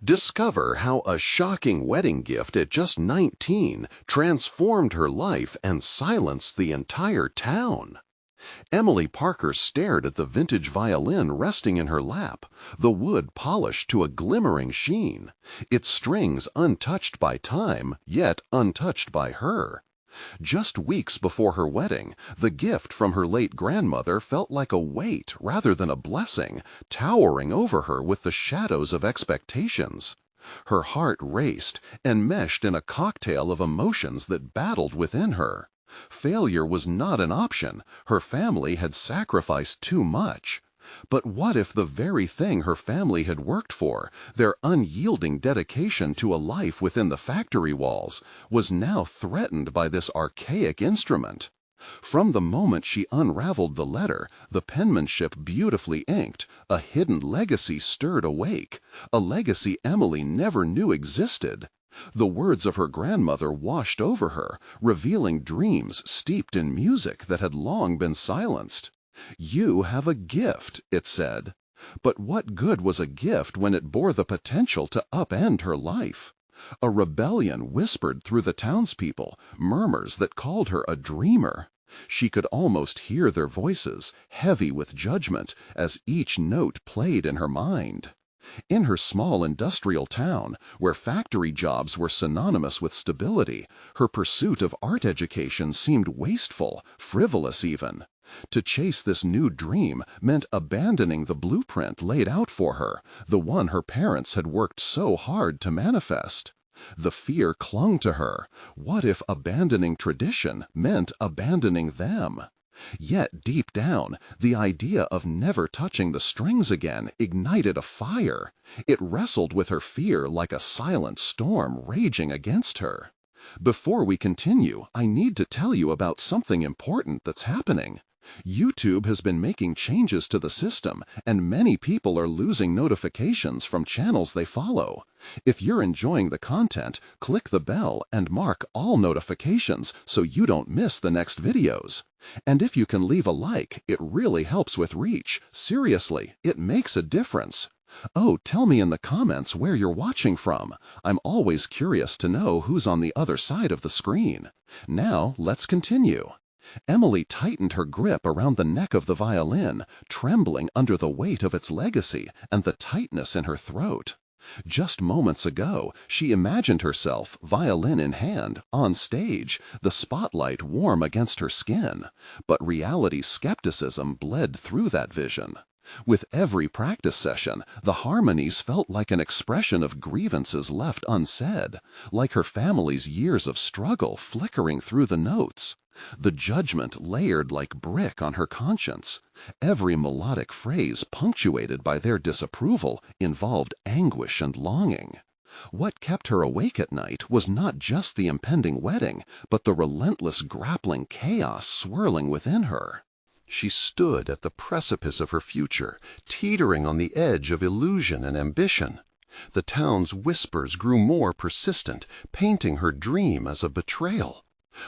Discover how a shocking wedding gift at just 19 transformed her life and silenced the entire town. Emily Parker stared at the vintage violin resting in her lap, the wood polished to a glimmering sheen, its strings untouched by time, yet untouched by her. Just weeks before her wedding, the gift from her late grandmother felt like a weight rather than a blessing, towering over her with the shadows of expectations. Her heart raced, enmeshed in a cocktail of emotions that battled within her. Failure was not an option. Her family had sacrificed too much. But what if the very thing her family had worked for, their unyielding dedication to a life within the factory walls, was now threatened by this archaic instrument? From the moment she unraveled the letter, the penmanship beautifully inked, a hidden legacy stirred awake, a legacy Emily never knew existed. The words of her grandmother washed over her, revealing dreams steeped in music that had long been silenced. "You have a gift," it said. But what good was a gift when it bore the potential to upend her life? A rebellion whispered through the townspeople, murmurs that called her a dreamer. She could almost hear their voices, heavy with judgment, as each note played in her mind. In her small industrial town, where factory jobs were synonymous with stability, her pursuit of art education seemed wasteful, frivolous even. To chase this new dream meant abandoning the blueprint laid out for her, the one her parents had worked so hard to manifest. The fear clung to her. What if abandoning tradition meant abandoning them? Yet deep down, the idea of never touching the strings again ignited a fire. It wrestled with her fear like a silent storm raging against her. Before we continue, I need to tell you about something important that's happening. YouTube has been making changes to the system, and many people are losing notifications from channels they follow. If you're enjoying the content, click the bell and mark all notifications so you don't miss the next videos. And if you can leave a like, it really helps with reach. Seriously, it makes a difference. Oh, tell me in the comments where you're watching from. I'm always curious to know who's on the other side of the screen. Now, let's continue. Emily tightened her grip around the neck of the violin, trembling under the weight of its legacy and the tightness in her throat. Just moments ago, she imagined herself, violin in hand, on stage, the spotlight warm against her skin. But reality's skepticism bled through that vision. With every practice session, the harmonies felt like an expression of grievances left unsaid, like her family's years of struggle flickering through the notes. The judgment layered like brick on her conscience. Every melodic phrase punctuated by their disapproval involved anguish and longing. What kept her awake at night was not just the impending wedding, but the relentless grappling chaos swirling within her. She stood at the precipice of her future, teetering on the edge of illusion and ambition. The town's whispers grew more persistent, painting her dream as a betrayal.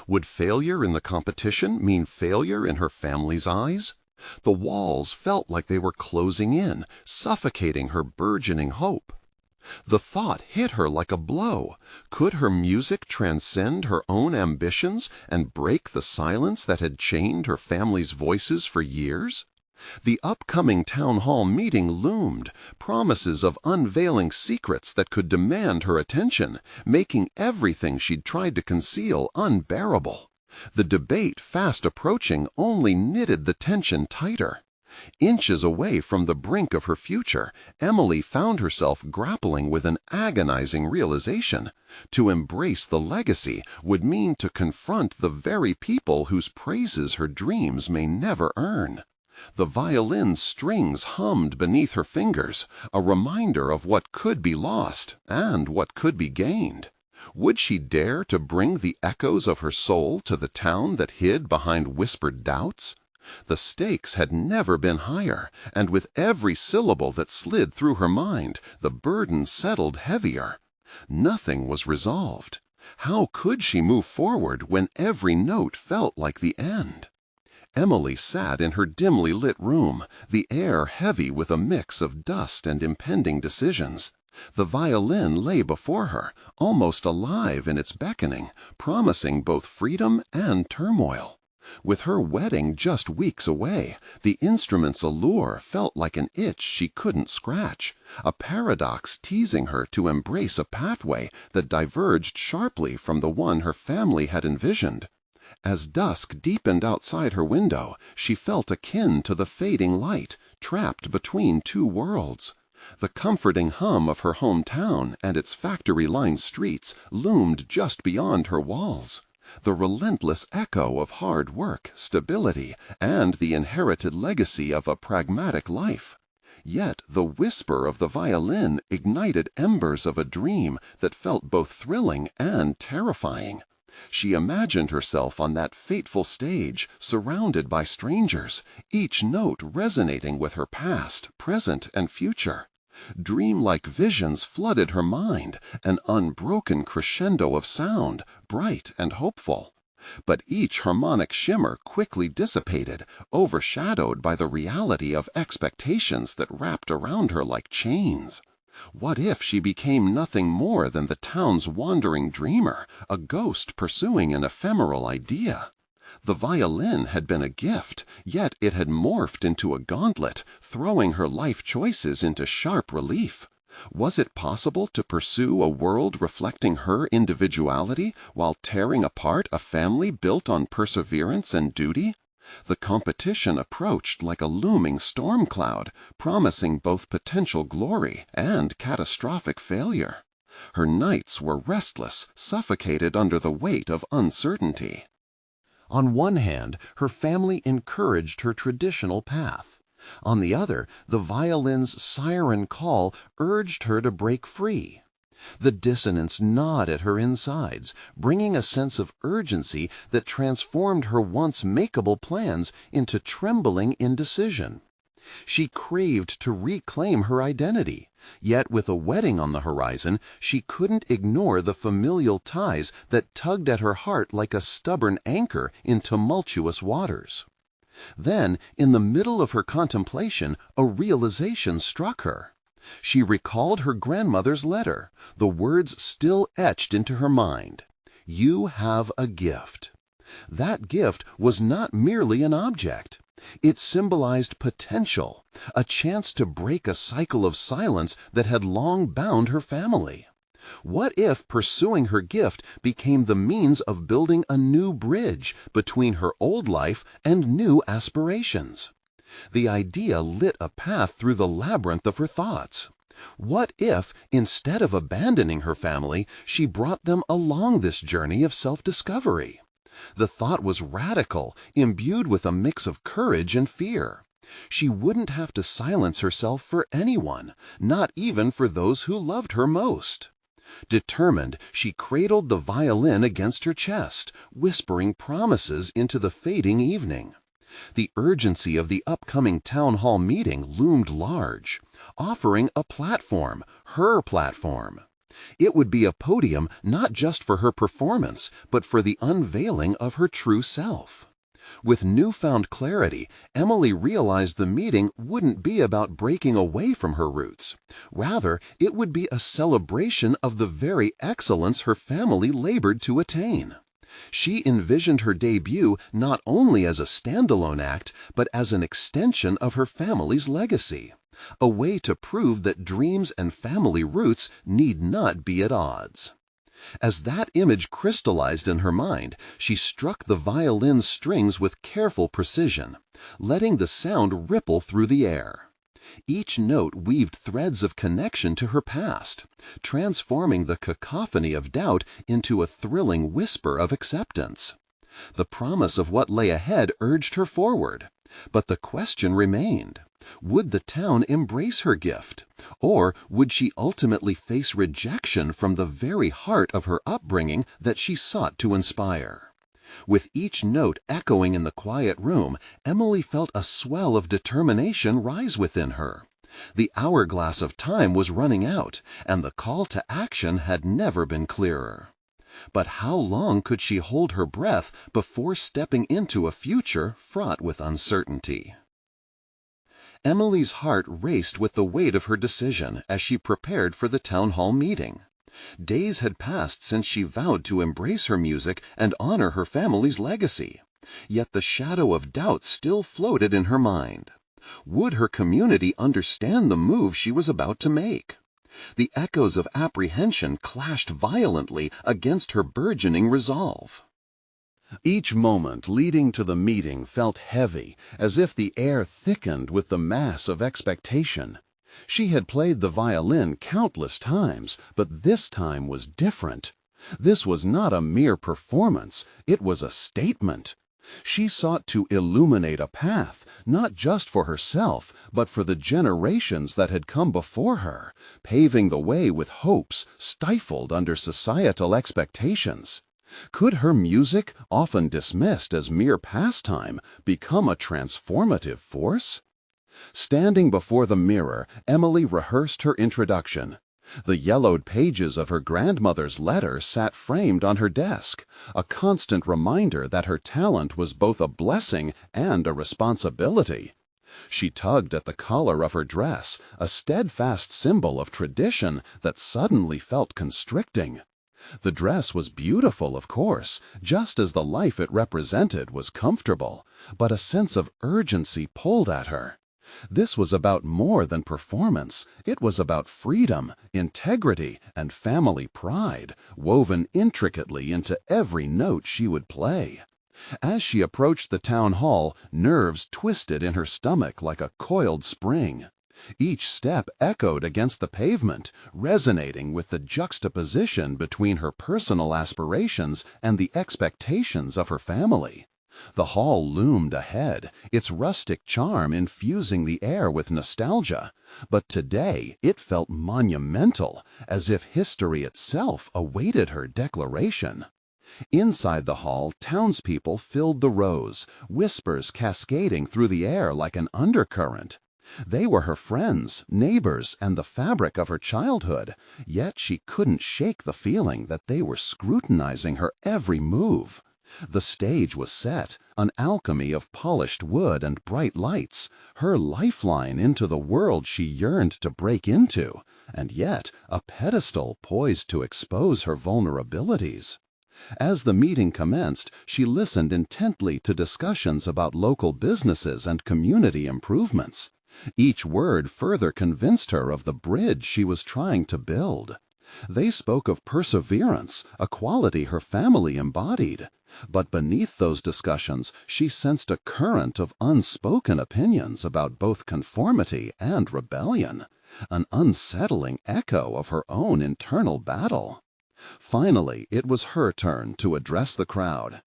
Would failure in the competition mean failure in her family's eyes? The walls felt like they were closing in, suffocating her burgeoning hope. The thought hit her like a blow. Could her music transcend her own ambitions and break the silence that had chained her family's voices for years? The upcoming town hall meeting loomed, promises of unveiling secrets that could demand her attention, making everything she'd tried to conceal unbearable. The debate fast approaching only knitted the tension tighter. Inches away from the brink of her future, Emily found herself grappling with an agonizing realization. To embrace the legacy would mean to confront the very people whose praises her dreams may never earn. The violin's strings hummed beneath her fingers, a reminder of what could be lost and what could be gained. Would she dare to bring the echoes of her soul to the town that hid behind whispered doubts? The stakes had never been higher, and with every syllable that slid through her mind, the burden settled heavier. Nothing was resolved. How could she move forward when every note felt like the end? Emily sat in her dimly lit room, the air heavy with a mix of dust and impending decisions. The violin lay before her, almost alive in its beckoning, promising both freedom and turmoil. With her wedding just weeks away, the instrument's allure felt like an itch she couldn't scratch, a paradox teasing her to embrace a pathway that diverged sharply from the one her family had envisioned. As dusk deepened outside her window, she felt akin to the fading light, trapped between two worlds. The comforting hum of her hometown and its factory-lined streets loomed just beyond her walls. The relentless echo of hard work, stability, and the inherited legacy of a pragmatic life. Yet the whisper of the violin ignited embers of a dream that felt both thrilling and terrifying. She imagined herself on that fateful stage, surrounded by strangers, each note resonating with her past, present, and future. Dreamlike visions flooded her mind, an unbroken crescendo of sound, bright and hopeful. But each harmonic shimmer quickly dissipated, overshadowed by the reality of expectations that wrapped around her like chains. What if she became nothing more than the town's wandering dreamer, a ghost pursuing an ephemeral idea? The violin had been a gift, yet it had morphed into a gauntlet, throwing her life choices into sharp relief. Was it possible to pursue a world reflecting her individuality while tearing apart a family built on perseverance and duty? The competition approached like a looming storm cloud, promising both potential glory and catastrophic failure. Her nights were restless, suffocated under the weight of uncertainty. On one hand, her family encouraged her traditional path. On the other, the violin's siren call urged her to break free. The dissonance gnawed at her insides, bringing a sense of urgency that transformed her once makeable plans into trembling indecision. She craved to reclaim her identity, yet with a wedding on the horizon, she couldn't ignore the familial ties that tugged at her heart like a stubborn anchor in tumultuous waters. Then, in the middle of her contemplation, a realization struck her. She recalled her grandmother's letter, the words still etched into her mind. "You have a gift." That gift was not merely an object. It symbolized potential, a chance to break a cycle of silence that had long bound her family. What if pursuing her gift became the means of building a new bridge between her old life and new aspirations? The idea lit a path through the labyrinth of her thoughts. What if, instead of abandoning her family, she brought them along this journey of self-discovery? The thought was radical, imbued with a mix of courage and fear. She wouldn't have to silence herself for anyone, not even for those who loved her most. Determined, she cradled the violin against her chest, whispering promises into the fading evening. The urgency of the upcoming town hall meeting loomed large, offering a platform, her platform. It would be a podium not just for her performance, but for the unveiling of her true self. With newfound clarity, Emily realized the meeting wouldn't be about breaking away from her roots. Rather, it would be a celebration of the very excellence her family labored to attain. She envisioned her debut not only as a standalone act, but as an extension of her family's legacy, a way to prove that dreams and family roots need not be at odds. As that image crystallized in her mind, she struck the violin's strings with careful precision, letting the sound ripple through the air. Each note weaved threads of connection to her past, transforming the cacophony of doubt into a thrilling whisper of acceptance. The promise of what lay ahead urged her forward, but the question remained. Would the town embrace her gift, or would she ultimately face rejection from the very heart of her upbringing that she sought to inspire? With each note echoing in the quiet room, Emily felt a swell of determination rise within her. The hourglass of time was running out, and the call to action had never been clearer. But how long could she hold her breath before stepping into a future fraught with uncertainty? Emily's heart raced with the weight of her decision as she prepared for the town hall meeting. Days had passed since she vowed to embrace her music and honor her family's legacy. Yet the shadow of doubt still floated in her mind. Would her community understand the move she was about to make? The echoes of apprehension clashed violently against her burgeoning resolve. Each moment leading to the meeting felt heavy, as if the air thickened with the mass of expectation. She had played the violin countless times, but this time was different. This was not a mere performance, it was a statement. She sought to illuminate a path, not just for herself, but for the generations that had come before her, paving the way with hopes stifled under societal expectations. Could her music, often dismissed as mere pastime, become a transformative force? Standing before the mirror, Emily rehearsed her introduction. The yellowed pages of her grandmother's letter sat framed on her desk, a constant reminder that her talent was both a blessing and a responsibility. She tugged at the collar of her dress, a steadfast symbol of tradition that suddenly felt constricting. The dress was beautiful, of course, just as the life it represented was comfortable, but a sense of urgency pulled at her. This was about more than performance. It was about freedom, integrity, and family pride, woven intricately into every note she would play. As she approached the town hall, nerves twisted in her stomach like a coiled spring. Each step echoed against the pavement, resonating with the juxtaposition between her personal aspirations and the expectations of her family. The hall loomed ahead, its rustic charm infusing the air with nostalgia, but today it felt monumental, as if history itself awaited her declaration. Inside the hall, townspeople filled the rows, whispers cascading through the air like an undercurrent. They were her friends, neighbors, and the fabric of her childhood, yet she couldn't shake the feeling that they were scrutinizing her every move. The stage was set, an alchemy of polished wood and bright lights, her lifeline into the world she yearned to break into, and yet a pedestal poised to expose her vulnerabilities. As the meeting commenced, she listened intently to discussions about local businesses and community improvements. Each word further convinced her of the bridge she was trying to build. They spoke of perseverance, a quality her family embodied. But beneath those discussions, she sensed a current of unspoken opinions about both conformity and rebellion, an unsettling echo of her own internal battle. Finally, it was her turn to address the crowd.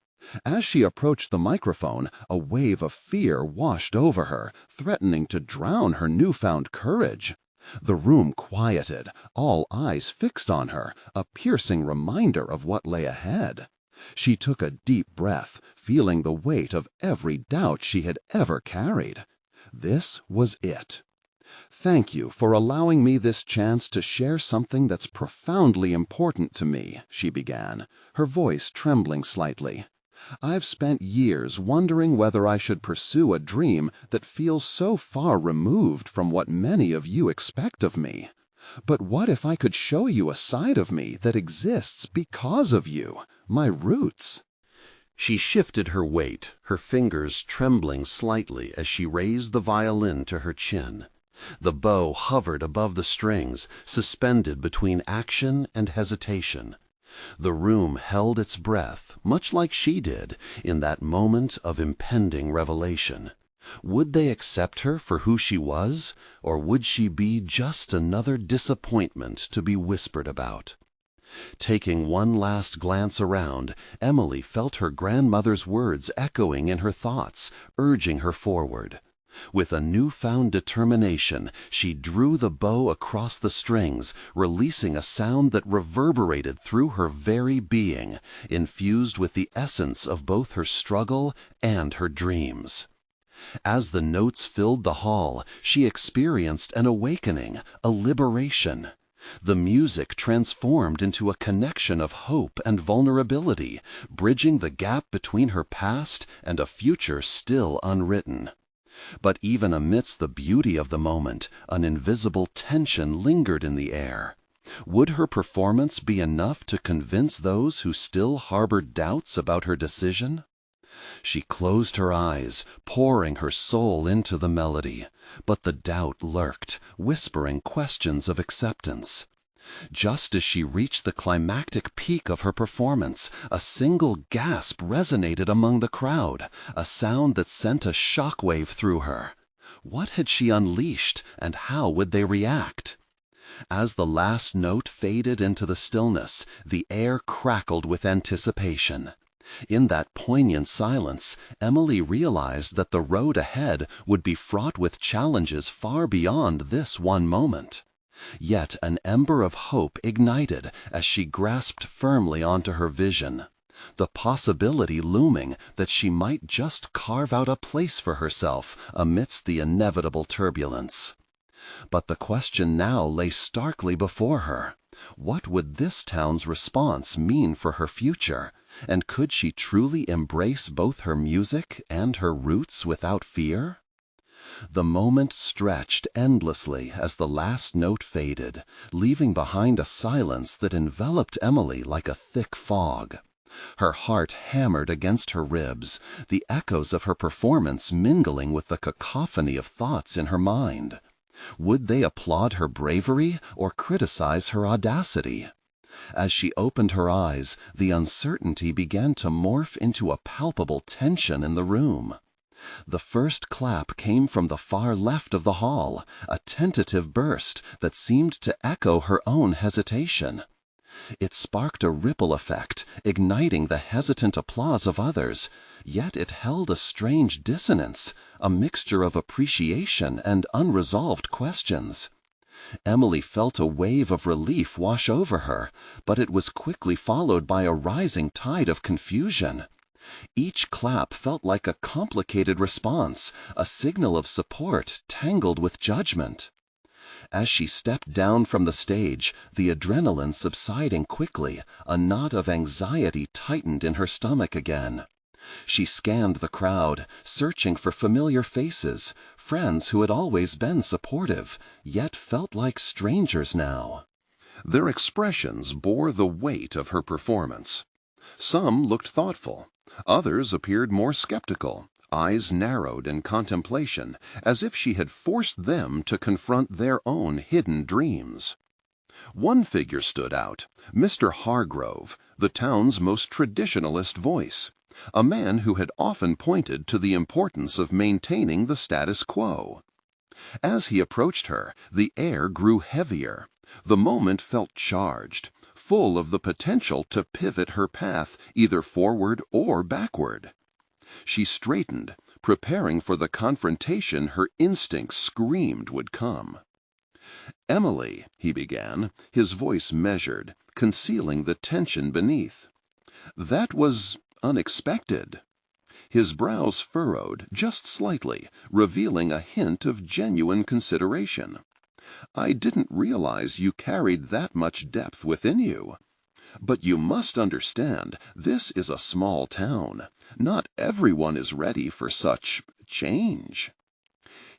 As she approached the microphone, a wave of fear washed over her, threatening to drown her newfound courage. The room quieted, all eyes fixed on her, a piercing reminder of what lay ahead. She took a deep breath, feeling the weight of every doubt she had ever carried. This was it. "Thank you for allowing me this chance to share something that's profoundly important to me," she began, her voice trembling slightly. "I've spent years wondering whether I should pursue a dream that feels so far removed from what many of you expect of me. But what if I could show you a side of me that exists because of you, my roots?" She shifted her weight, her fingers trembling slightly as she raised the violin to her chin. The bow hovered above the strings, suspended between action and hesitation. The room held its breath, much like she did, in that moment of impending revelation. Would they accept her for who she was, or would she be just another disappointment to be whispered about? Taking one last glance around, Emily felt her grandmother's words echoing in her thoughts, urging her forward. With a newfound determination, she drew the bow across the strings, releasing a sound that reverberated through her very being, infused with the essence of both her struggle and her dreams. As the notes filled the hall, she experienced an awakening, a liberation. The music transformed into a connection of hope and vulnerability, bridging the gap between her past and a future still unwritten. But even amidst the beauty of the moment, an invisible tension lingered in the air. Would her performance be enough to convince those who still harbored doubts about her decision? She closed her eyes, pouring her soul into the melody, but the doubt lurked, whispering questions of acceptance. Just as she reached the climactic peak of her performance, a single gasp resonated among the crowd, a sound that sent a shockwave through her. What had she unleashed, and how would they react? As the last note faded into the stillness, the air crackled with anticipation. In that poignant silence, Emily realized that the road ahead would be fraught with challenges far beyond this one moment. Yet an ember of hope ignited as she grasped firmly onto her vision, the possibility looming that she might just carve out a place for herself amidst the inevitable turbulence. But the question now lay starkly before her. What would this town's response mean for her future, and could she truly embrace both her music and her roots without fear? The moment stretched endlessly as the last note faded, leaving behind a silence that enveloped Emily like a thick fog. Her heart hammered against her ribs, the echoes of her performance mingling with the cacophony of thoughts in her mind. Would they applaud her bravery or criticize her audacity? As she opened her eyes, the uncertainty began to morph into a palpable tension in the room. The first clap came from the far left of the hall, a tentative burst that seemed to echo her own hesitation. It sparked a ripple effect, igniting the hesitant applause of others, yet it held a strange dissonance, a mixture of appreciation and unresolved questions. Emily felt a wave of relief wash over her, but it was quickly followed by a rising tide of confusion. Each clap felt like a complicated response, a signal of support tangled with judgment. As she stepped down from the stage, the adrenaline subsiding quickly, a knot of anxiety tightened in her stomach again. She scanned the crowd, searching for familiar faces, friends who had always been supportive, yet felt like strangers now. Their expressions bore the weight of her performance. Some looked thoughtful. Others appeared more skeptical, eyes narrowed in contemplation, as if she had forced them to confront their own hidden dreams. One figure stood out, Mr. Hargrove, the town's most traditionalist voice, a man who had often pointed to the importance of maintaining the status quo. As he approached her, the air grew heavier. The moment felt charged, full of the potential to pivot her path either forward or backward. She straightened, preparing for the confrontation her instincts screamed would come. "Emily," he began, his voice measured, concealing the tension beneath. "That was unexpected." His brows furrowed just slightly, revealing a hint of genuine consideration. "I didn't realize you carried that much depth within you. But you must understand, this is a small town. Not everyone is ready for such change."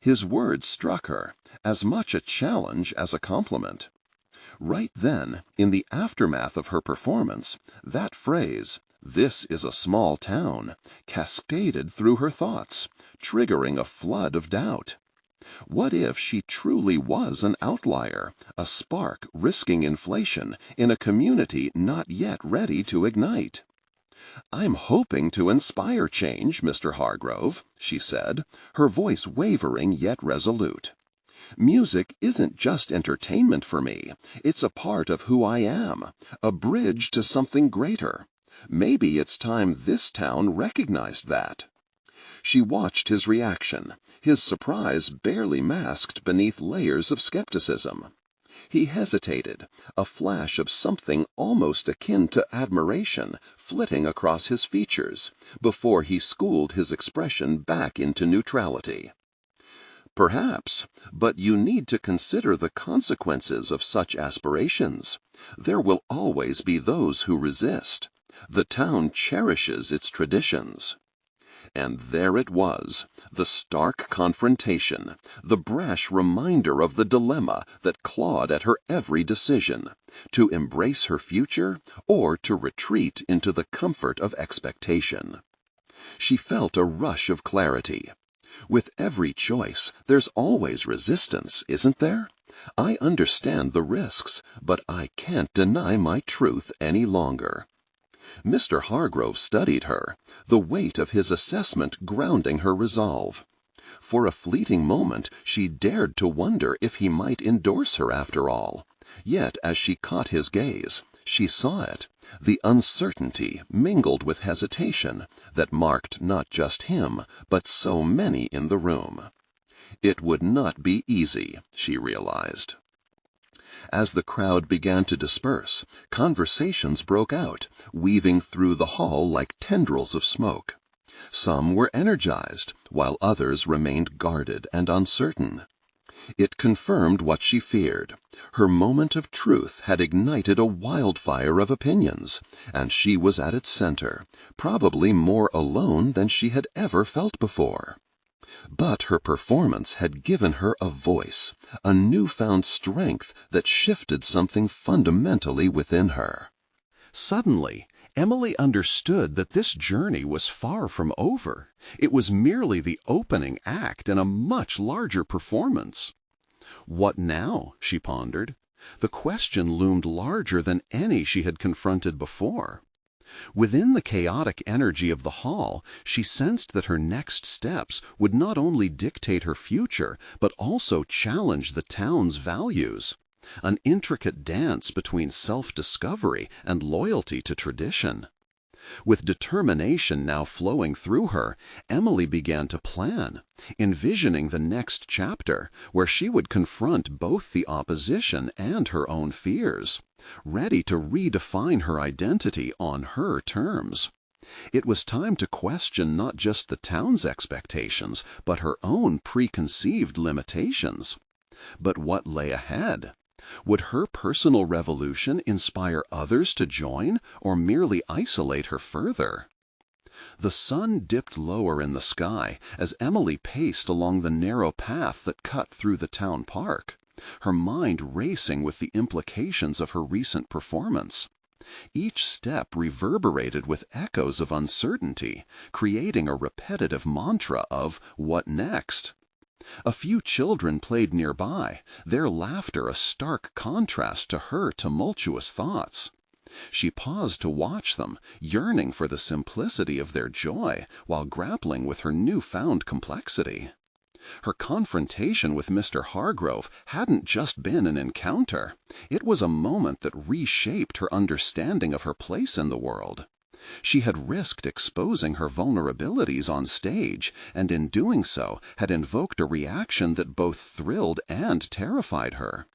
His words struck her, as much a challenge as a compliment. Right then, in the aftermath of her performance, that phrase, "This is a small town," cascaded through her thoughts, triggering a flood of doubt. What if she truly was an outlier, a spark risking inflation in a community not yet ready to ignite? "I'm hoping to inspire change, Mr. Hargrove," she said, her voice wavering yet resolute. "Music isn't just entertainment for me. It's a part of who I am, a bridge to something greater. Maybe it's time this town recognized that." She watched his reaction, his surprise barely masked beneath layers of skepticism. He hesitated, a flash of something almost akin to admiration flitting across his features, before he schooled his expression back into neutrality. "Perhaps, but you need to consider the consequences of such aspirations. There will always be those who resist. The town cherishes its traditions." And there it was, the stark confrontation, the brash reminder of the dilemma that clawed at her every decision, to embrace her future or to retreat into the comfort of expectation. She felt a rush of clarity. With every choice, there's always resistance, isn't there? I understand the risks, but I can't deny my truth any longer. Mr. Hargrove studied her, the weight of his assessment grounding her resolve. For a fleeting moment she dared to wonder if he might endorse her after all. Yet as she caught his gaze, she saw it, the uncertainty mingled with hesitation that marked not just him, but so many in the room. It would not be easy, she realized. As the crowd began to disperse, conversations broke out, weaving through the hall like tendrils of smoke. Some were energized, while others remained guarded and uncertain. It confirmed what she feared. Her moment of truth had ignited a wildfire of opinions, and she was at its center, probably more alone than she had ever felt before. But her performance had given her a voice, a newfound strength that shifted something fundamentally within her. Suddenly, Emily understood that this journey was far from over. It was merely the opening act in a much larger performance. What now? She pondered. The question loomed larger than any she had confronted before. Within the chaotic energy of the hall, she sensed that her next steps would not only dictate her future, but also challenge the town's values. An intricate dance between self-discovery and loyalty to tradition. With determination now flowing through her, Emily began to plan, envisioning the next chapter where she would confront both the opposition and her own fears, ready to redefine her identity on her terms. It was time to question not just the town's expectations, but her own preconceived limitations. But what lay ahead? Would her personal revolution inspire others to join, or merely isolate her further? The sun dipped lower in the sky as Emily paced along the narrow path that cut through the town park, her mind racing with the implications of her recent performance. Each step reverberated with echoes of uncertainty, creating a repetitive mantra of "what next?" A few children played nearby, their laughter a stark contrast to her tumultuous thoughts. She paused to watch them, yearning for the simplicity of their joy while grappling with her newfound complexity. Her confrontation with Mr. Hargrove hadn't just been an encounter. It was a moment that reshaped her understanding of her place in the world. She had risked exposing her vulnerabilities on stage, and in doing so had invoked a reaction that both thrilled and terrified her.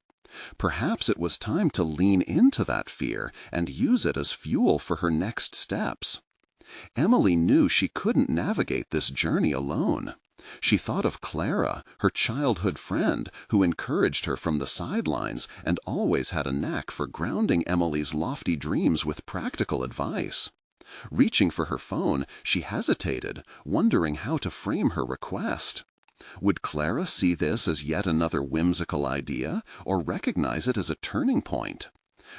Perhaps it was time to lean into that fear and use it as fuel for her next steps. Emily knew she couldn't navigate this journey alone. She thought of Clara, her childhood friend, who encouraged her from the sidelines and always had a knack for grounding Emily's lofty dreams with practical advice. Reaching for her phone, she hesitated, wondering how to frame her request. Would Clara see this as yet another whimsical idea, or recognize it as a turning point?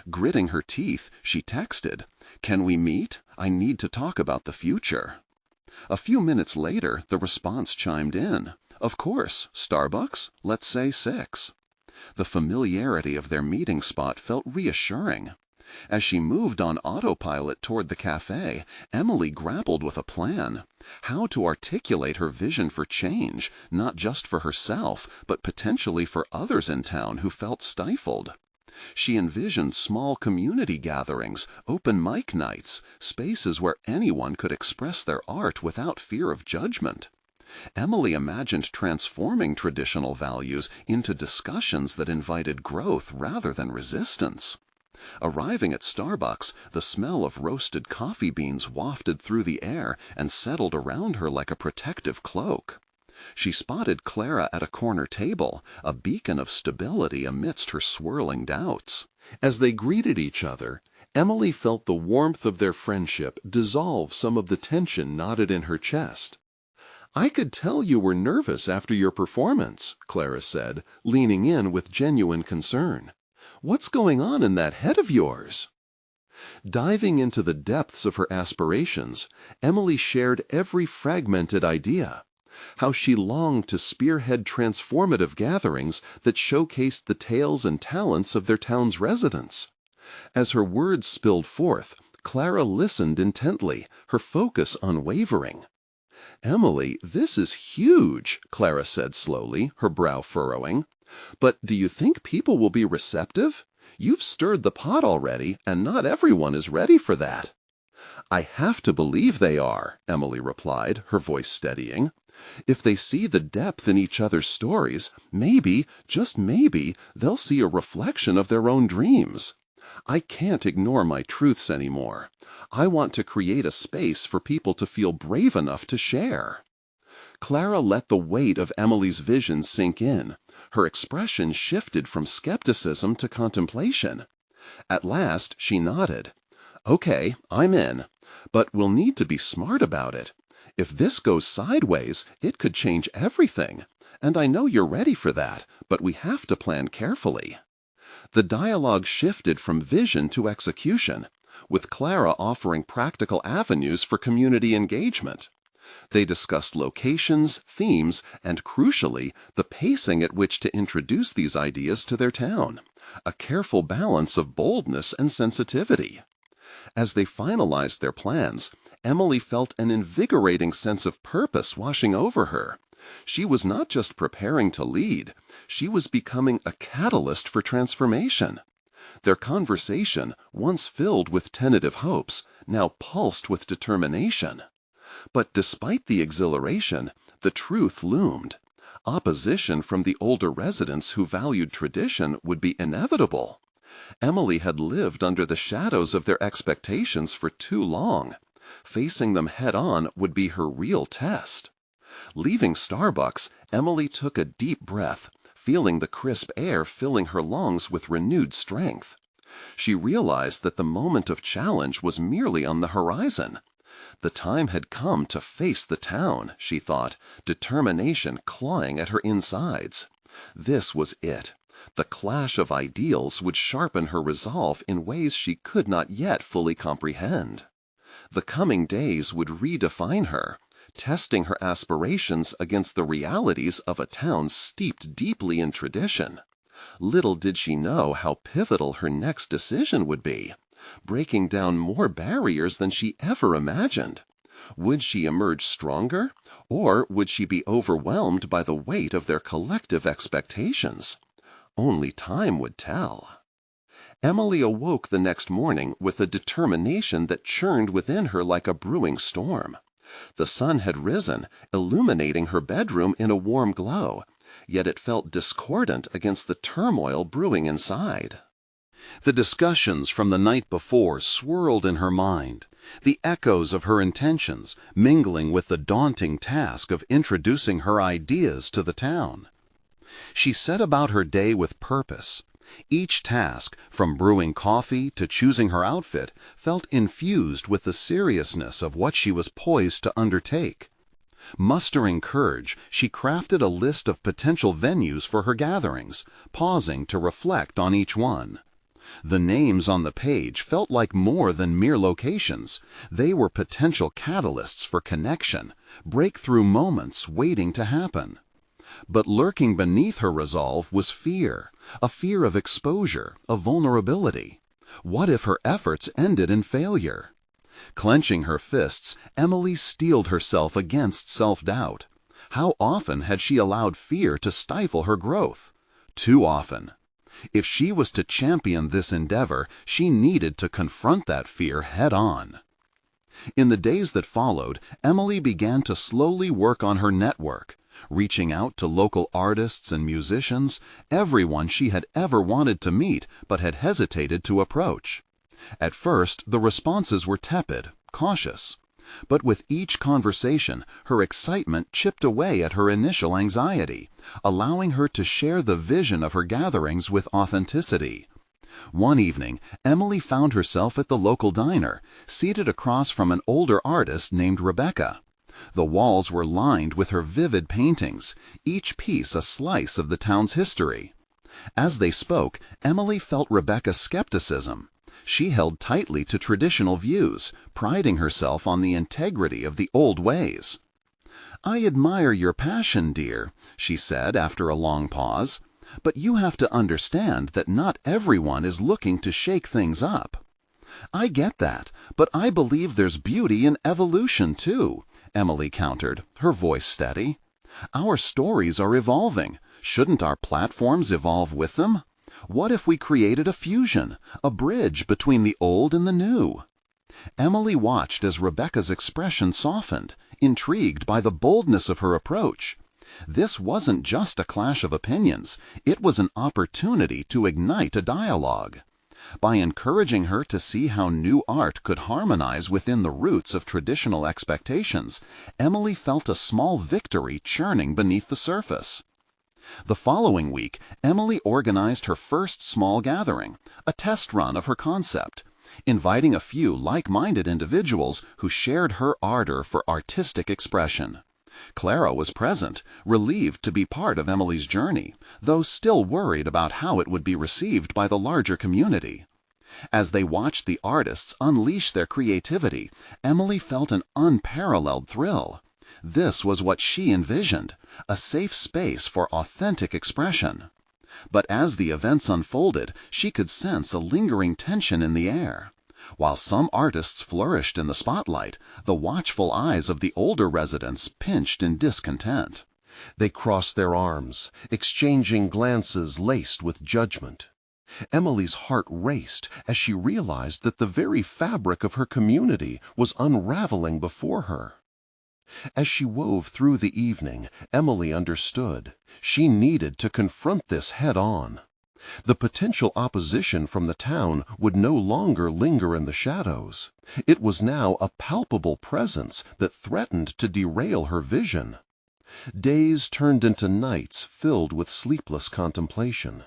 Gritting her teeth, she texted, "Can we meet? I need to talk about the future." A few minutes later, the response chimed in. "Of course, Starbucks? Let's say 6." The familiarity of their meeting spot felt reassuring. As she moved on autopilot toward the cafe, Emily grappled with a plan. How to articulate her vision for change, not just for herself, but potentially for others in town who felt stifled. She envisioned small community gatherings, open mic nights, spaces where anyone could express their art without fear of judgment. Emily imagined transforming traditional values into discussions that invited growth rather than resistance. Arriving at Starbucks, the smell of roasted coffee beans wafted through the air and settled around her like a protective cloak. She spotted Clara at a corner table, a beacon of stability amidst her swirling doubts. As they greeted each other, Emily felt the warmth of their friendship dissolve some of the tension knotted in her chest. "I could tell you were nervous after your performance," Clara said, leaning in with genuine concern. "What's going on in that head of yours?" Diving into the depths of her aspirations, Emily shared every fragmented idea. How she longed to spearhead transformative gatherings that showcased the tales and talents of their town's residents. As her words spilled forth, Clara listened intently, her focus unwavering. "Emily, this is huge," Clara said slowly, her brow furrowing. "But do you think people will be receptive? You've stirred the pot already, and not everyone is ready for that." "I have to believe they are," Emily replied, her voice steadying. "If they see the depth in each other's stories, maybe, just maybe, they'll see a reflection of their own dreams. I can't ignore my truths anymore. I want to create a space for people to feel brave enough to share." Clara let the weight of Emily's vision sink in. Her expression shifted from skepticism to contemplation. At last, she nodded. "Okay, I'm in. But we'll need to be smart about it. If this goes sideways, it could change everything. And I know you're ready for that, but we have to plan carefully." The dialogue shifted from vision to execution, with Clara offering practical avenues for community engagement. They discussed locations, themes, and crucially, the pacing at which to introduce these ideas to their town, a careful balance of boldness and sensitivity. As they finalized their plans, Emily felt an invigorating sense of purpose washing over her. She was not just preparing to lead, she was becoming a catalyst for transformation. Their conversation, once filled with tentative hopes, now pulsed with determination. But despite the exhilaration, the truth loomed. Opposition from the older residents who valued tradition would be inevitable. Emily had lived under the shadows of their expectations for too long. Facing them head-on would be her real test. Leaving Starbucks, Emily took a deep breath, feeling the crisp air filling her lungs with renewed strength. She realized that the moment of challenge was merely on the horizon. The time had come to face the town, she thought, determination clawing at her insides. This was it. The clash of ideals would sharpen her resolve in ways she could not yet fully comprehend. The coming days would redefine her, testing her aspirations against the realities of a town steeped deeply in tradition. Little did she know how pivotal her next decision would be, breaking down more barriers than she ever imagined. Would she emerge stronger, or would she be overwhelmed by the weight of their collective expectations? Only time would tell. Emily awoke the next morning with a determination that churned within her like a brewing storm. The sun had risen, illuminating her bedroom in a warm glow, yet it felt discordant against the turmoil brewing inside. The discussions from the night before swirled in her mind, the echoes of her intentions mingling with the daunting task of introducing her ideas to the town. She set about her day with purpose. Each task, from brewing coffee to choosing her outfit, felt infused with the seriousness of what she was poised to undertake. Mustering courage, she crafted a list of potential venues for her gatherings, pausing to reflect on each one. The names on the page felt like more than mere locations. They were potential catalysts for connection, breakthrough moments waiting to happen. But lurking beneath her resolve was fear, a fear of exposure, of vulnerability. What if her efforts ended in failure? Clenching her fists, Emily steeled herself against self-doubt. How often had she allowed fear to stifle her growth? Too often. If she was to champion this endeavor, she needed to confront that fear head-on. In the days that followed, Emily began to slowly work on her network, reaching out to local artists and musicians, everyone she had ever wanted to meet but had hesitated to approach. At first, the responses were tepid, cautious. But with each conversation, her excitement chipped away at her initial anxiety, allowing her to share the vision of her gatherings with authenticity. One evening, Emily found herself at the local diner, seated across from an older artist named Rebecca. The walls were lined with her vivid paintings, each piece a slice of the town's history. As they spoke, Emily felt Rebecca's skepticism. She held tightly to traditional views, priding herself on the integrity of the old ways. "I admire your passion, dear," she said after a long pause, "but you have to understand that not everyone is looking to shake things up." "I get that, but I believe there's beauty in evolution, too," Emily countered, her voice steady. "Our stories are evolving. Shouldn't our platforms evolve with them? What if we created a fusion, a bridge between the old and the new?" Emily watched as Rebecca's expression softened, intrigued by the boldness of her approach. This wasn't just a clash of opinions, it was an opportunity to ignite a dialogue. By encouraging her to see how new art could harmonize within the roots of traditional expectations, Emily felt a small victory churning beneath the surface. The following week, Emily organized her first small gathering, a test run of her concept, inviting a few like-minded individuals who shared her ardor for artistic expression. Clara was present, relieved to be part of Emily's journey, though still worried about how it would be received by the larger community. As they watched the artists unleash their creativity, Emily felt an unparalleled thrill. This was what she envisioned, a safe space for authentic expression. But as the events unfolded, she could sense a lingering tension in the air. While some artists flourished in the spotlight, the watchful eyes of the older residents pinched in discontent. They crossed their arms, exchanging glances laced with judgment. Emily's heart raced as she realized that the very fabric of her community was unraveling before her. As she wove through the evening, Emily understood. She needed to confront this head-on. The potential opposition from the town would no longer linger in the shadows. It was now a palpable presence that threatened to derail her vision. Days turned into nights filled with sleepless contemplation.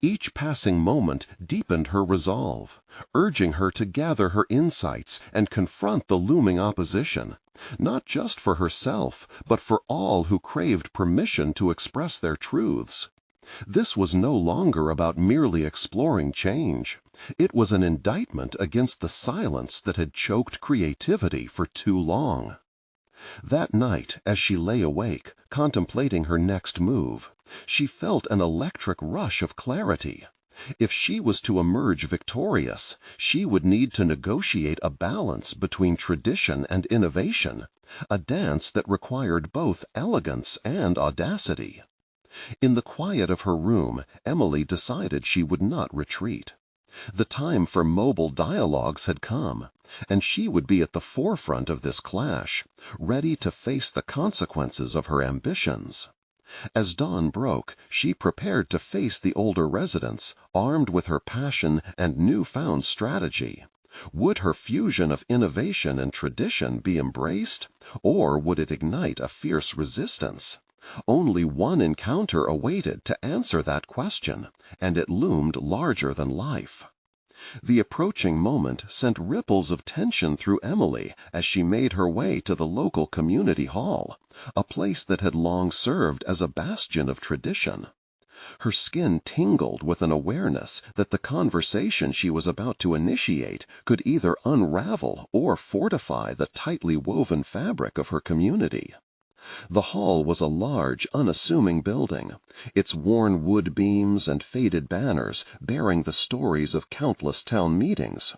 Each passing moment deepened her resolve, urging her to gather her insights and confront the looming opposition, not just for herself, but for all who craved permission to express their truths. This was no longer about merely exploring change. It was an indictment against the silence that had choked creativity for too long. That night, as she lay awake, contemplating her next move, she felt an electric rush of clarity. If she was to emerge victorious, she would need to negotiate a balance between tradition and innovation, a dance that required both elegance and audacity. In the quiet of her room, Emily decided she would not retreat. The time for mobile dialogues had come, and she would be at the forefront of this clash, ready to face the consequences of her ambitions. As dawn broke, she prepared to face the older residents, armed with her passion and newfound strategy. Would her fusion of innovation and tradition be embraced, or would it ignite a fierce resistance? Only one encounter awaited to answer that question, and it loomed larger than life. The approaching moment sent ripples of tension through Emily as she made her way to the local community hall, a place that had long served as a bastion of tradition. Her skin tingled with an awareness that the conversation she was about to initiate could either unravel or fortify the tightly woven fabric of her community. The hall was a large, unassuming building, its worn wood beams and faded banners bearing the stories of countless town meetings.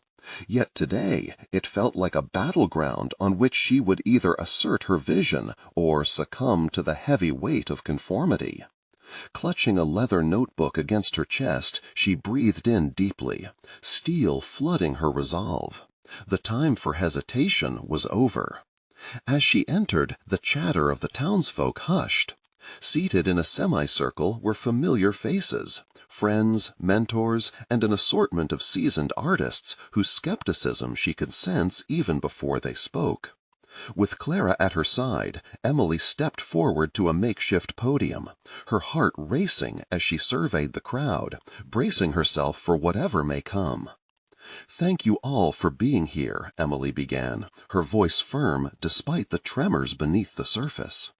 Yet today it felt like a battleground on which she would either assert her vision or succumb to the heavy weight of conformity. Clutching a leather notebook against her chest, she breathed in deeply, steel flooding her resolve. The time for hesitation was over. As she entered, the chatter of the townsfolk hushed. Seated in a semicircle were familiar faces, friends, mentors, and an assortment of seasoned artists whose skepticism she could sense even before they spoke. With Clara at her side, Emily stepped forward to a makeshift podium, her heart racing as she surveyed the crowd, bracing herself for whatever may come. "Thank you all for being here," Emily began, her voice firm despite the tremors beneath the surface.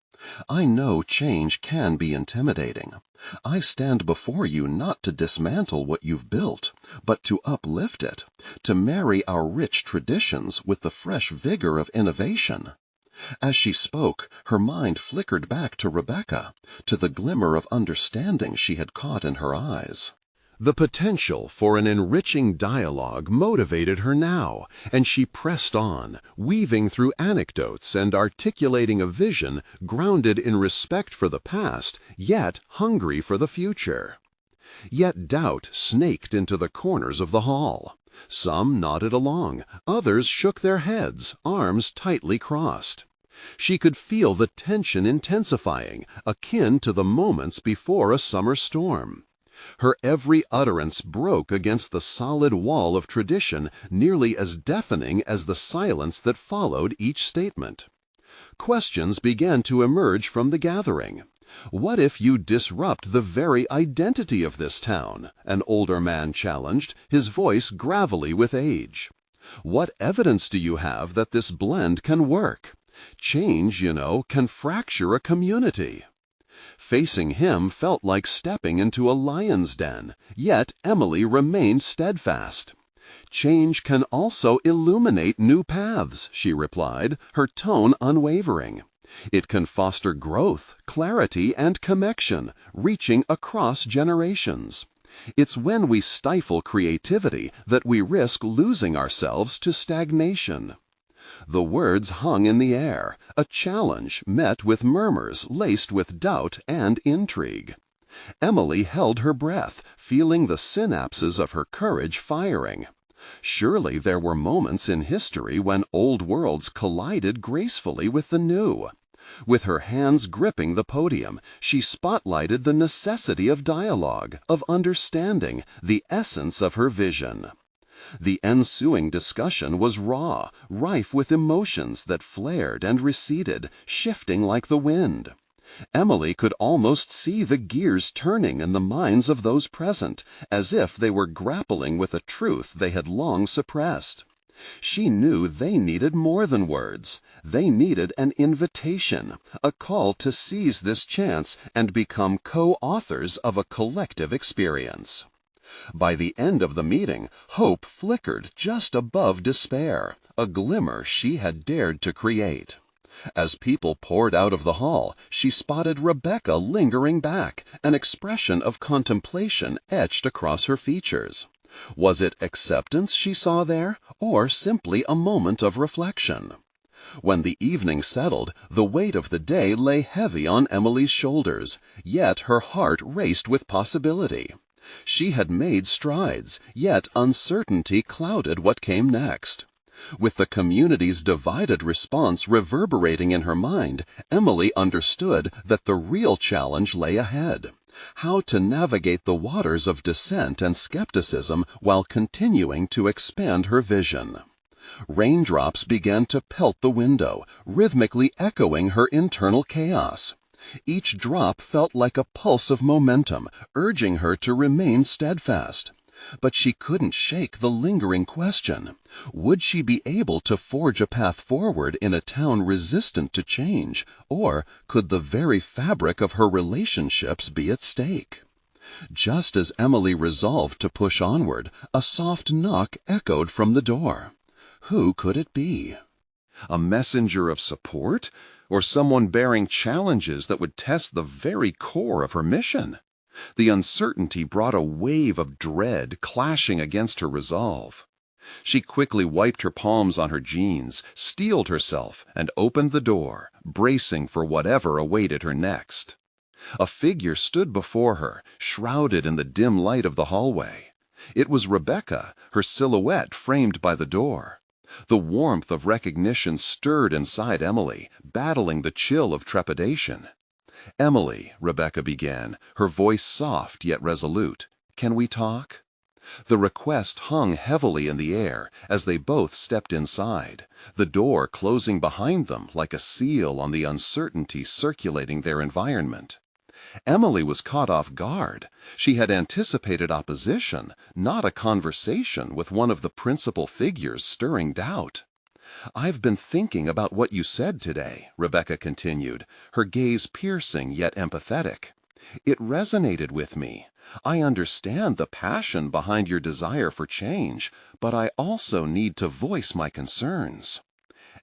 "I know change can be intimidating. I stand before you not to dismantle what you've built, but to uplift it, to marry our rich traditions with the fresh vigor of innovation." As she spoke, her mind flickered back to Rebecca, to the glimmer of understanding she had caught in her eyes. The potential for an enriching dialogue motivated her now, and she pressed on, weaving through anecdotes and articulating a vision grounded in respect for the past, yet hungry for the future. Yet doubt snaked into the corners of the hall. Some nodded along, others shook their heads, arms tightly crossed. She could feel the tension intensifying, akin to the moments before a summer storm. Her every utterance broke against the solid wall of tradition, nearly as deafening as the silence that followed each statement. Questions began to emerge from the gathering. "What if you disrupt the very identity of this town?" an older man challenged, his voice gravelly with age. "What evidence do you have that this blend can work? Change, you know, can fracture a community." Facing him felt like stepping into a lion's den, yet Emily remained steadfast. "Change can also illuminate new paths," she replied, her tone unwavering. "It can foster growth, clarity, and connection, reaching across generations. It's when we stifle creativity that we risk losing ourselves to stagnation." The words hung in the air, a challenge met with murmurs laced with doubt and intrigue. Emily held her breath, feeling the synapses of her courage firing. Surely there were moments in history when old worlds collided gracefully with the new. With her hands gripping the podium, she spotlighted the necessity of dialogue, of understanding, the essence of her vision. The ensuing discussion was raw, rife with emotions that flared and receded, shifting like the wind. Emily could almost see the gears turning in the minds of those present, as if they were grappling with a truth they had long suppressed. She knew they needed more than words. They needed an invitation, a call to seize this chance and become co-authors of a collective experience. By the end of the meeting, hope flickered just above despair, a glimmer she had dared to create. As people poured out of the hall, she spotted Rebecca lingering back, an expression of contemplation etched across her features. Was it acceptance she saw there, or simply a moment of reflection? When the evening settled, the weight of the day lay heavy on Emily's shoulders, yet her heart raced with possibility. She had made strides, yet uncertainty clouded what came next. With the community's divided response reverberating in her mind, Emily understood that the real challenge lay ahead. How to navigate the waters of dissent and skepticism while continuing to expand her vision. Raindrops began to pelt the window, rhythmically echoing her internal chaos. Each drop felt like a pulse of momentum, urging her to remain steadfast. But she couldn't shake the lingering question. Would she be able to forge a path forward in a town resistant to change, or could the very fabric of her relationships be at stake? Just as Emily resolved to push onward, a soft knock echoed from the door. Who could it be? A messenger of support? Or someone bearing challenges that would test the very core of her mission? The uncertainty brought a wave of dread clashing against her resolve. She quickly wiped her palms on her jeans, steeled herself, and opened the door, bracing for whatever awaited her next. A figure stood before her, shrouded in the dim light of the hallway. It was Rebecca, her silhouette framed by the door. The warmth of recognition stirred inside Emily, battling the chill of trepidation. "Emily," Rebecca began, her voice soft yet resolute, "can we talk?" The request hung heavily in the air as they both stepped inside, the door closing behind them like a seal on the uncertainty circulating their environment. Emily was caught off guard. She had anticipated opposition, not a conversation with one of the principal figures stirring doubt. "I've been thinking about what you said today," Rebecca continued, her gaze piercing yet empathetic. "It resonated with me. I understand the passion behind your desire for change, but I also need to voice my concerns."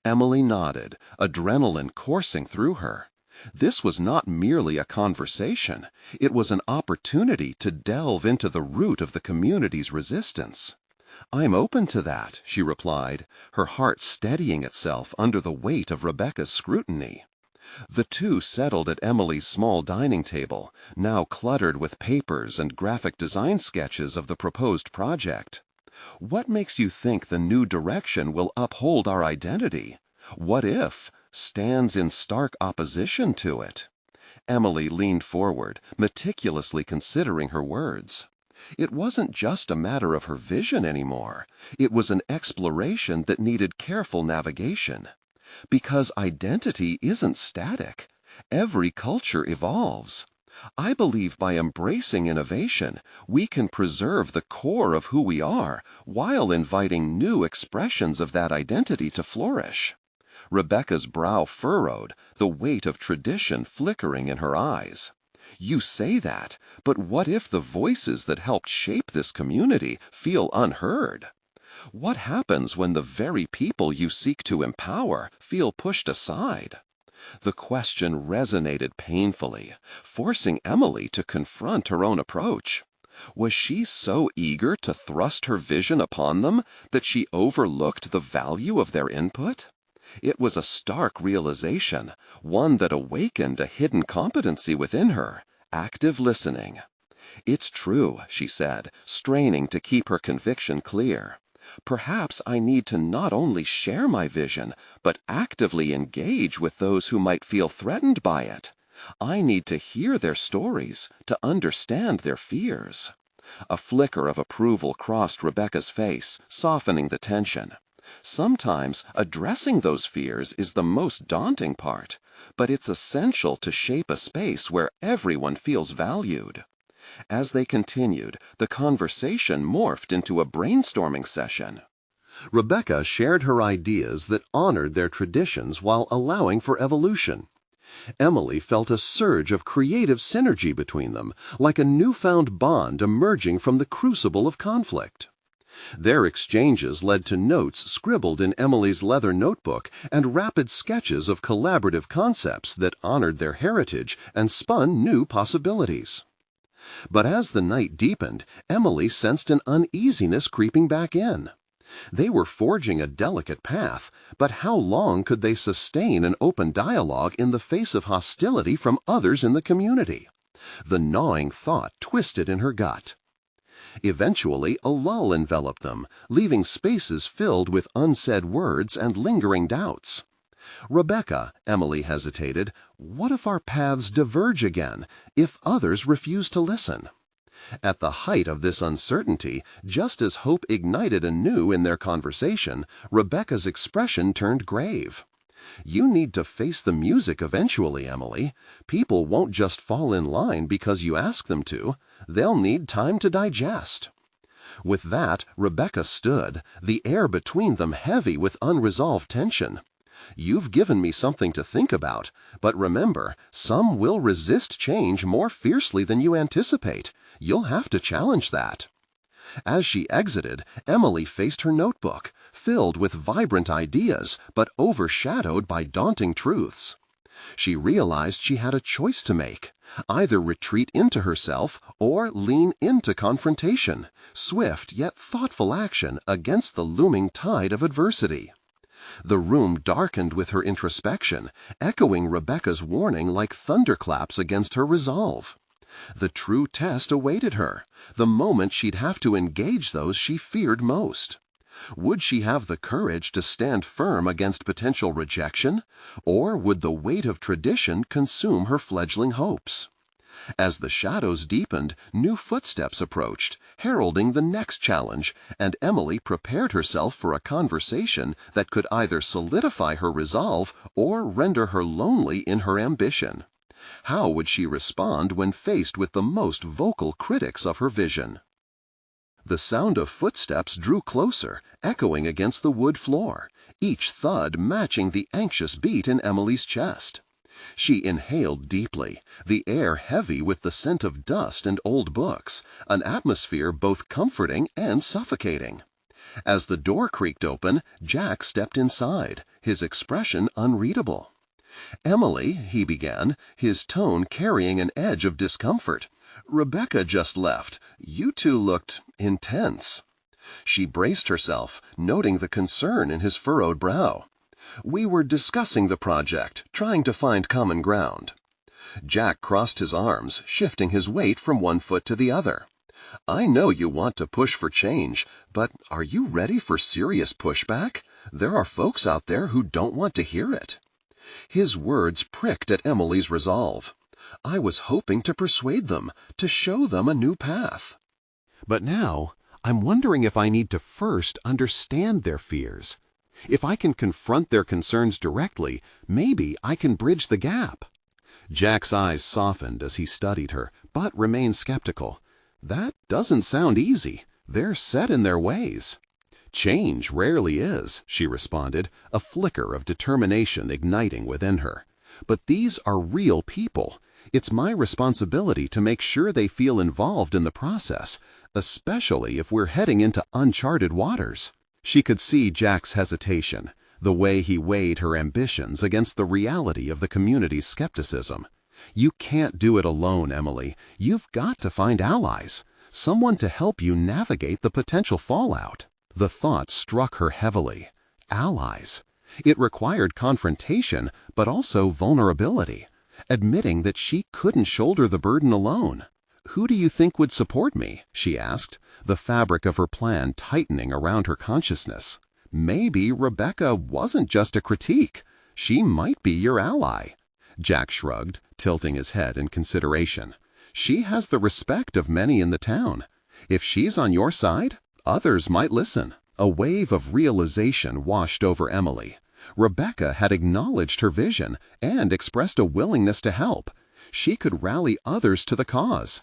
Emily nodded, adrenaline coursing through her. This was not merely a conversation. It was an opportunity to delve into the root of the community's resistance. "I'm open to that," she replied, her heart steadying itself under the weight of Rebecca's scrutiny. The two settled at Emily's small dining table, now cluttered with papers and graphic design sketches of the proposed project. "What makes you think the new direction will uphold our identity? What if stands in stark opposition to it?" Emily leaned forward, meticulously considering her words. It wasn't just a matter of her vision anymore. It was an exploration that needed careful navigation. Because identity isn't static. Every culture evolves. I believe by embracing innovation, we can preserve the core of who we are while inviting new expressions of that identity to flourish. Rebecca's brow furrowed, the weight of tradition flickering in her eyes. "You say that, but what if the voices that helped shape this community feel unheard? What happens when the very people you seek to empower feel pushed aside?" The question resonated painfully, forcing Emily to confront her own approach. Was she so eager to thrust her vision upon them that she overlooked the value of their input? It was a stark realization, one that awakened a hidden competency within her: active listening. "It's true," she said, straining to keep her conviction clear. "Perhaps I need to not only share my vision, but actively engage with those who might feel threatened by it. I need to hear their stories, to understand their fears." A flicker of approval crossed Rebecca's face, softening the tension. Sometimes addressing those fears is the most daunting part, but it's essential to shape a space where everyone feels valued. As they continued, the conversation morphed into a brainstorming session. Rebecca shared her ideas that honored their traditions while allowing for evolution. Emily felt a surge of creative synergy between them, like a newfound bond emerging from the crucible of conflict. Their exchanges led to notes scribbled in Emily's leather notebook and rapid sketches of collaborative concepts that honored their heritage and spun new possibilities. But as the night deepened, Emily sensed an uneasiness creeping back in. They were forging a delicate path, but how long could they sustain an open dialogue in the face of hostility from others in the community? The gnawing thought twisted in her gut. Eventually, a lull enveloped them, leaving spaces filled with unsaid words and lingering doubts. "Rebecca," Emily hesitated, "what if our paths diverge again, if others refuse to listen?" At the height of this uncertainty, just as hope ignited anew in their conversation, Rebecca's expression turned grave. "You need to face the music eventually, Emily. People won't just fall in line because you ask them to. They'll need time to digest." With that, Rebecca stood, the air between them heavy with unresolved tension. "You've given me something to think about, but remember, some will resist change more fiercely than you anticipate. You'll have to challenge that." As she exited, Emily faced her notebook, filled with vibrant ideas, but overshadowed by daunting truths. She realized she had a choice to make: either retreat into herself or lean into confrontation, swift yet thoughtful action against the looming tide of adversity. The room darkened with her introspection, echoing Rebecca's warning like thunderclaps against her resolve. The true test awaited her, the moment she'd have to engage those she feared most. Would she have the courage to stand firm against potential rejection, or would the weight of tradition consume her fledgling hopes? As the shadows deepened, new footsteps approached, heralding the next challenge, and Emily prepared herself for a conversation that could either solidify her resolve or render her lonely in her ambition. How would she respond when faced with the most vocal critics of her vision? The sound of footsteps drew closer, echoing against the wood floor, each thud matching the anxious beat in Emily's chest. She inhaled deeply, the air heavy with the scent of dust and old books, an atmosphere both comforting and suffocating. As the door creaked open, Jack stepped inside, his expression unreadable. "Emily," he began, his tone carrying an edge of discomfort, "Rebecca just left. You two looked intense." She braced herself, noting the concern in his furrowed brow. "We were discussing the project, trying to find common ground." Jack crossed his arms, shifting his weight from one foot to the other. "I know you want to push for change, but are you ready for serious pushback? There are folks out there who don't want to hear it." His words pricked at Emily's resolve. "I was hoping to persuade them, to show them a new path. But now, I'm wondering if I need to first understand their fears. If I can confront their concerns directly, maybe I can bridge the gap." Jack's eyes softened as he studied her, but remained skeptical. "That doesn't sound easy. They're set in their ways." "Change rarely is," she responded, a flicker of determination igniting within her. "But these are real people. It's my responsibility to make sure they feel involved in the process, especially if we're heading into uncharted waters." She could see Jack's hesitation, the way he weighed her ambitions against the reality of the community's skepticism. "You can't do it alone, Emily. You've got to find allies, someone to help you navigate the potential fallout." The thought struck her heavily. Allies. It required confrontation, but also vulnerability, admitting that she couldn't shoulder the burden alone. "Who do you think would support me?" she asked, the fabric of her plan tightening around her consciousness. "Maybe Rebecca wasn't just a critique. She might be your ally." Jack shrugged, tilting his head in consideration. "She has the respect of many in the town. If she's on your side, others might listen." A wave of realization washed over Emily. Rebecca had acknowledged her vision and expressed a willingness to help. She could rally others to the cause.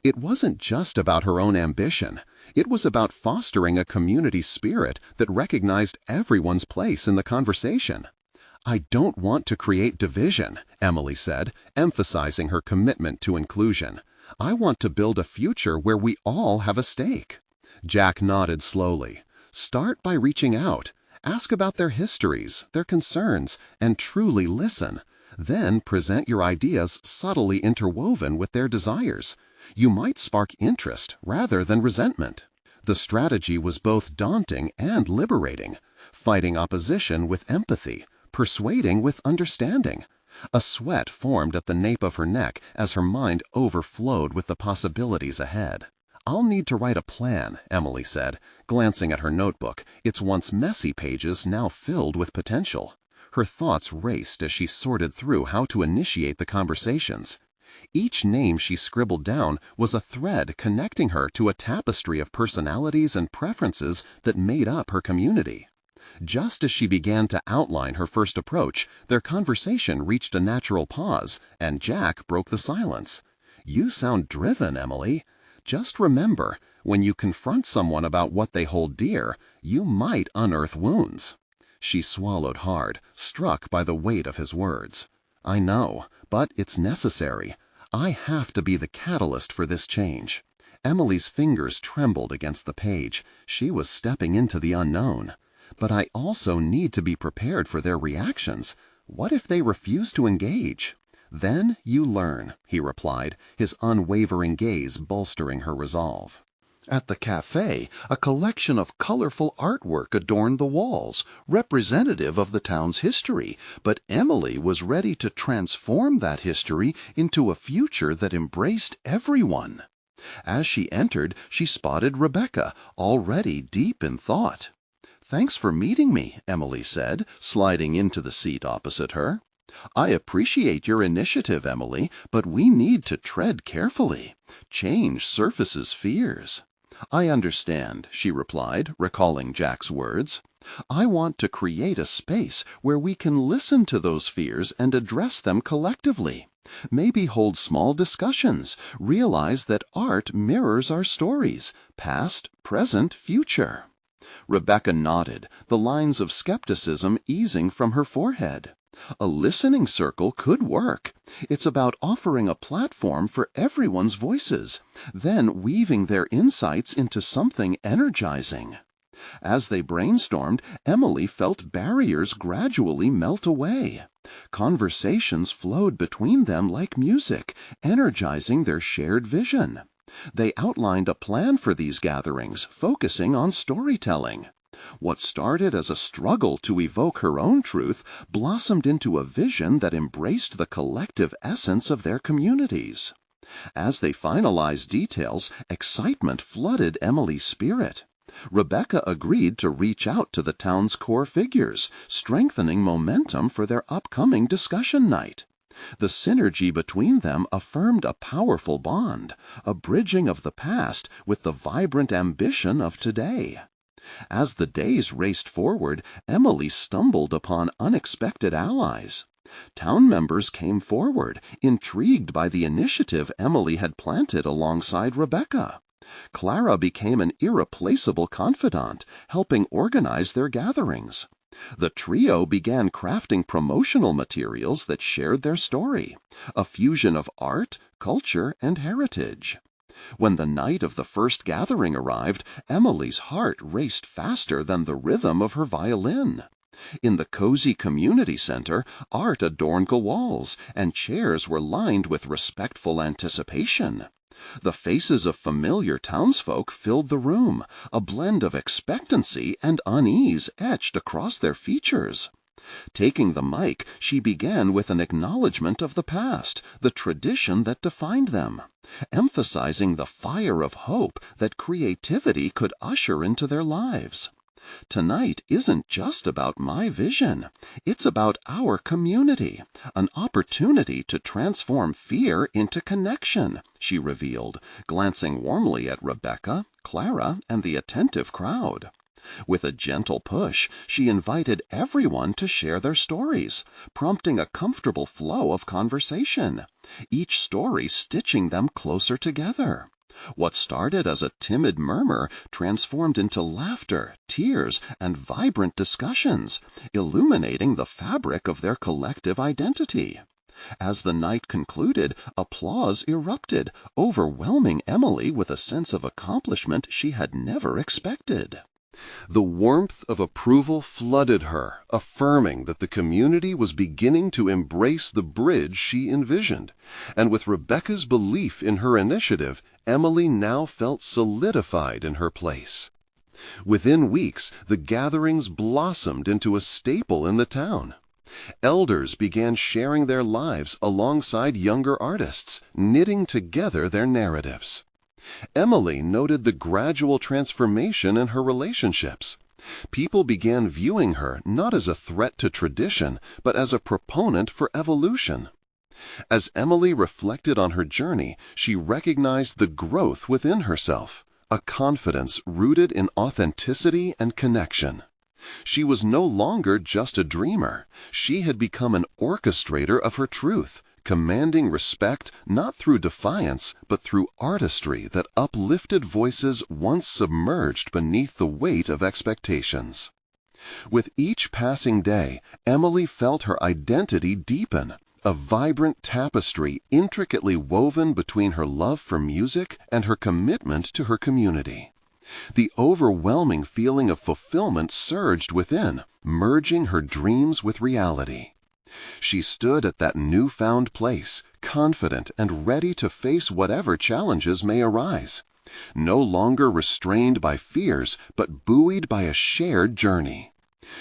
It wasn't just about her own ambition. It was about fostering a community spirit that recognized everyone's place in the conversation. "I don't want to create division," Emily said, emphasizing her commitment to inclusion. "I want to build a future where we all have a stake." Jack nodded slowly. "Start by reaching out. Ask about their histories, their concerns, and truly listen. Then present your ideas subtly interwoven with their desires. You might spark interest rather than resentment." The strategy was both daunting and liberating, fighting opposition with empathy, persuading with understanding. A sweat formed at the nape of her neck as her mind overflowed with the possibilities ahead. "I'll need to write a plan," Emily said, glancing at her notebook, its once messy pages now filled with potential. Her thoughts raced as she sorted through how to initiate the conversations. Each name she scribbled down was a thread connecting her to a tapestry of personalities and preferences that made up her community. Just as she began to outline her first approach, their conversation reached a natural pause, and Jack broke the silence. "You sound driven, Emily. Just remember, when you confront someone about what they hold dear, you might unearth wounds." She swallowed hard, struck by the weight of his words. "I know, but it's necessary. I have to be the catalyst for this change." Emily's fingers trembled against the page. She was stepping into the unknown. "But I also need to be prepared for their reactions. What if they refuse to engage?" "Then you learn," he replied, his unwavering gaze bolstering her resolve. At the cafe, a collection of colorful artwork adorned the walls, representative of the town's history, but Emily was ready to transform that history into a future that embraced everyone. As she entered, she spotted Rebecca, already deep in thought. "Thanks for meeting me," Emily said, sliding into the seat opposite her. "I appreciate your initiative, Emily, but we need to tread carefully. Change surfaces fears." "I understand," she replied, recalling Jack's words. "I want to create a space where we can listen to those fears and address them collectively. Maybe hold small discussions. Realize that art mirrors our stories, past, present, future. Rebecca nodded, the lines of skepticism easing from her forehead. A listening circle could work. It's about offering a platform for everyone's voices, then weaving their insights into something energizing. As they brainstormed, Emily felt barriers gradually melt away. Conversations flowed between them like music, energizing their shared vision. They outlined a plan for these gatherings, focusing on storytelling. What started as a struggle to evoke her own truth blossomed into a vision that embraced the collective essence of their communities. As they finalized details, excitement flooded Emily's spirit. Rebecca agreed to reach out to the town's core figures, strengthening momentum for their upcoming discussion night. The synergy between them affirmed a powerful bond, a bridging of the past with the vibrant ambition of today. As the days raced forward, Emily stumbled upon unexpected allies. Town members came forward, intrigued by the initiative Emily had planted alongside Rebecca. Clara became an irreplaceable confidant, helping organize their gatherings. The trio began crafting promotional materials that shared their story, a fusion of art, culture, and heritage. When the night of the first gathering arrived, Emily's heart raced faster than the rhythm of her violin. In the cozy community center, art adorned the walls, and chairs were lined with respectful anticipation. The faces of familiar townsfolk filled the room, a blend of expectancy and unease etched across their features. Taking the mic, she began with an acknowledgment of the past, the tradition that defined them, emphasizing the fire of hope that creativity could usher into their lives. Tonight isn't just about my vision. It's about our community, an opportunity to transform fear into connection, she revealed, glancing warmly at Rebecca, Clara, and the attentive crowd. With a gentle push, she invited everyone to share their stories, prompting a comfortable flow of conversation, each story stitching them closer together. What started as a timid murmur transformed into laughter, tears, and vibrant discussions, illuminating the fabric of their collective identity. As the night concluded, applause erupted, overwhelming Emily with a sense of accomplishment she had never expected. The warmth of approval flooded her, affirming that the community was beginning to embrace the bridge she envisioned. And with Rebecca's belief in her initiative, Emily now felt solidified in her place. Within weeks, the gatherings blossomed into a staple in the town. Elders began sharing their lives alongside younger artists, knitting together their narratives. Emily noted the gradual transformation in her relationships. People began viewing her not as a threat to tradition, but as a proponent for evolution. As Emily reflected on her journey, she recognized the growth within herself, a confidence rooted in authenticity and connection. She was no longer just a dreamer. She had become an orchestrator of her truth, commanding respect not through defiance, but through artistry that uplifted voices once submerged beneath the weight of expectations. With each passing day, Emily felt her identity deepen, a vibrant tapestry intricately woven between her love for music and her commitment to her community. The overwhelming feeling of fulfillment surged within, merging her dreams with reality. She stood at that newfound place, confident and ready to face whatever challenges may arise, no longer restrained by fears, but buoyed by a shared journey.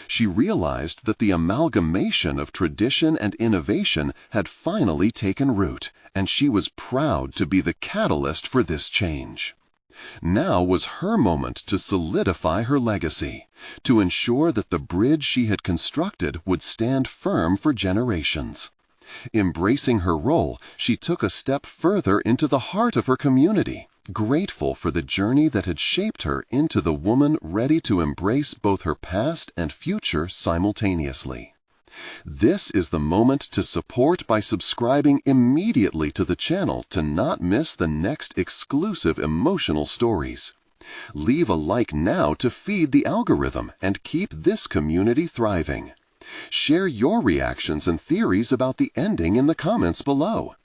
She realized that the amalgamation of tradition and innovation had finally taken root, and she was proud to be the catalyst for this change. Now was her moment to solidify her legacy, to ensure that the bridge she had constructed would stand firm for generations. Embracing her role, she took a step further into the heart of her community, grateful for the journey that had shaped her into the woman ready to embrace both her past and future simultaneously. This is the moment to support by subscribing immediately to the channel to not miss the next exclusive emotional stories. Leave a like now to feed the algorithm and keep this community thriving. Share your reactions and theories about the ending in the comments below.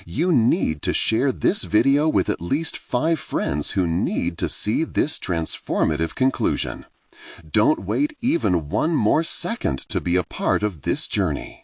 You need to share this video with at least 5 friends who need to see this transformative conclusion. Don't wait even one more second to be a part of this journey.